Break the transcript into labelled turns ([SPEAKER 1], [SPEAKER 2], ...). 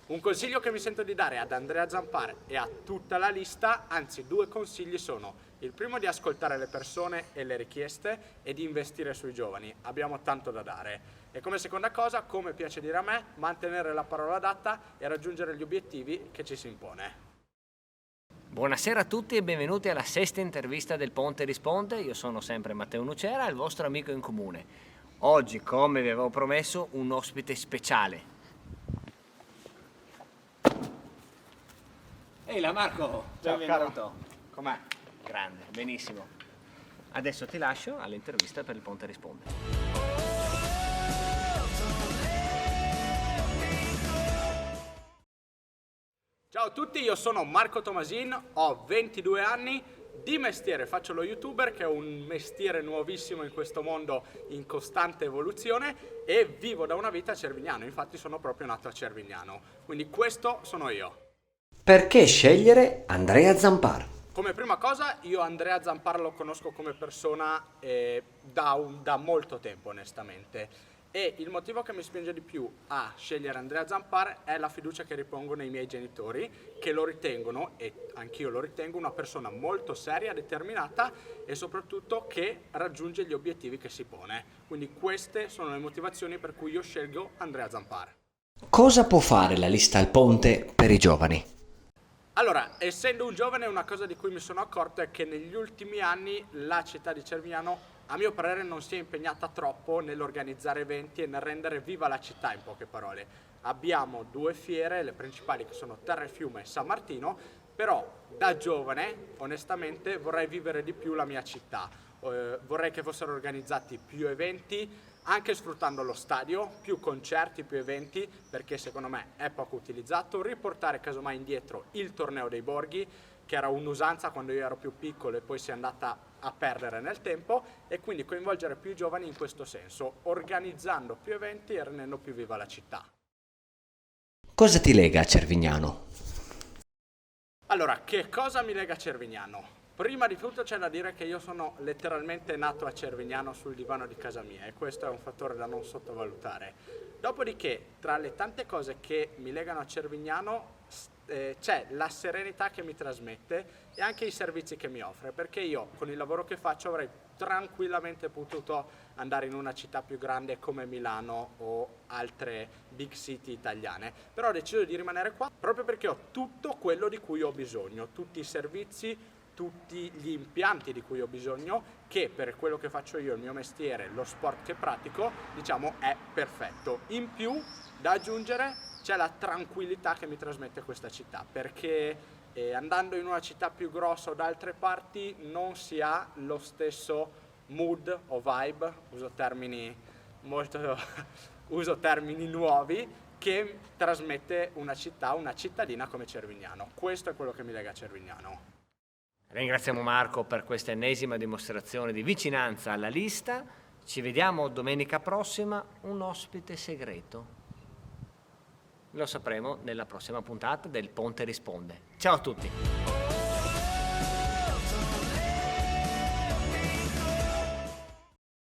[SPEAKER 1] Un consiglio che mi sento di dare ad Andrea Zampar e a tutta la lista, anzi 2 consigli sono: il primo di ascoltare le persone e le richieste e di investire sui giovani, abbiamo tanto da dare. E come seconda cosa, come piace dire a me, mantenere la parola data e raggiungere gli obiettivi che ci si impone.
[SPEAKER 2] Buonasera a tutti e benvenuti alla 6ª intervista del Ponte Risponde. Io sono sempre Matteo Nucera, il vostro amico in comune. Oggi, come vi avevo promesso, un ospite speciale. Ehi là Marco,
[SPEAKER 1] Ciao,
[SPEAKER 2] benvenuto.
[SPEAKER 1] Com'è?
[SPEAKER 2] Grande, benissimo. Adesso ti lascio all'intervista per il Ponte Risponde.
[SPEAKER 1] Ciao a tutti, io sono Marco Tomasin, ho 22 anni, di mestiere faccio lo youtuber, che è un mestiere nuovissimo in questo mondo in costante evoluzione, e vivo da una vita a Cervignano, infatti sono proprio nato a Cervignano, quindi questo sono io.
[SPEAKER 3] Perché scegliere Andrea Zampar?
[SPEAKER 1] Come prima cosa, io Andrea Zampar lo conosco come persona da molto tempo, onestamente. E il motivo che mi spinge di più a scegliere Andrea Zampar è la fiducia che ripongo nei miei genitori, che lo ritengono, e anch'io lo ritengo, una persona molto seria, determinata e soprattutto che raggiunge gli obiettivi che si pone. Quindi queste sono le motivazioni per cui io scelgo Andrea Zampar.
[SPEAKER 3] Cosa può fare la lista al ponte per i giovani?
[SPEAKER 1] Allora, essendo un giovane, una cosa di cui mi sono accorto è che negli ultimi anni la città di Cervignano, a mio parere, non si è impegnata troppo nell'organizzare eventi e nel rendere viva la città, in poche parole. Abbiamo 2 fiere, le principali, che sono Terra e Fiume e San Martino, però da giovane, onestamente, vorrei vivere di più la mia città. Vorrei che fossero organizzati più eventi, anche sfruttando lo stadio, più concerti, più eventi, perché secondo me è poco utilizzato, riportare casomai indietro il torneo dei borghi, che era un'usanza quando io ero più piccolo e poi si è andata a perdere nel tempo, e quindi coinvolgere più i giovani in questo senso, organizzando più eventi e rendendo più viva la città.
[SPEAKER 3] Cosa ti lega a Cervignano?
[SPEAKER 1] Allora, che cosa mi lega a Cervignano? Prima di tutto c'è da dire che io sono letteralmente nato a Cervignano sul divano di casa mia, e questo è un fattore da non sottovalutare. Dopodiché, tra le tante cose che mi legano a Cervignano, c'è la serenità che mi trasmette e anche i servizi che mi offre, perché io con il lavoro che faccio avrei tranquillamente potuto andare in una città più grande come Milano o altre big city italiane, però ho deciso di rimanere qua proprio perché ho tutto quello di cui ho bisogno, tutti i servizi, tutti gli impianti di cui ho bisogno, che per quello che faccio io, il mio mestiere, lo sport che pratico, diciamo, è perfetto. In più, da aggiungere, c'è la tranquillità che mi trasmette questa città, perché andando in una città più grossa o da altre parti non si ha lo stesso mood o vibe, uso termini nuovi, che trasmette una città, una cittadina come Cervignano. Questo è quello che mi lega a Cervignano.
[SPEAKER 2] Ringraziamo Marco per questa ennesima dimostrazione di vicinanza alla lista. Ci vediamo domenica prossima, un ospite segreto. Lo sapremo nella prossima puntata del Ponte Risponde. Ciao a tutti!